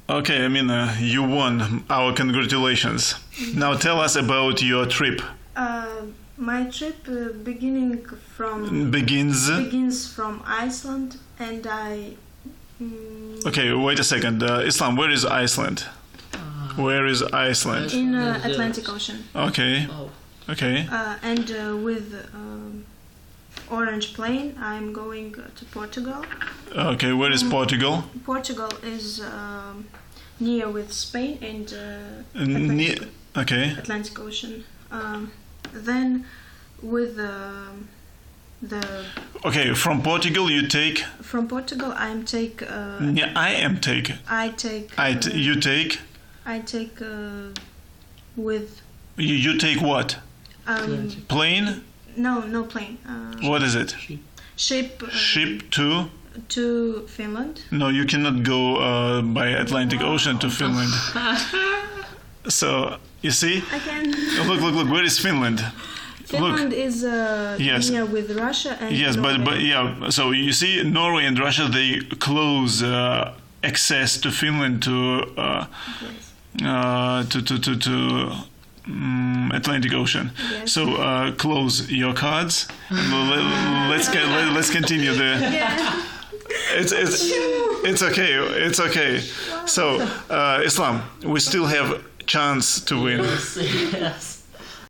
Okay, I mean, you won. Our congratulations. Now tell us about your trip. My trip begins from Iceland, and I. Okay, wait a second. Islam, where is Iceland? Where is Iceland? In Atlantic Ocean. Okay. Oh. Okay. And with Orange Plane, I'm going to Portugal. Okay, where is Portugal? Portugal is near with Spain and Okay. Atlantic Ocean. Then with Okay, from Portugal you take. from Portugal I take. You take. I take with. You take what? Plane? No plane. What is it? Ship. Ship to. To Finland. No, you cannot go by Atlantic Ocean to Finland. So you see. I can. Look. Where is Finland? Finland is Yes. near with Russia and Yes, Norway. but yeah. So you see, Norway and Russia, they close access to Finland to Atlantic Ocean. Yes. So close your cards. Let's continue the. Yeah. It's okay. It's okay. So Islam, we still have chance to win. Yes.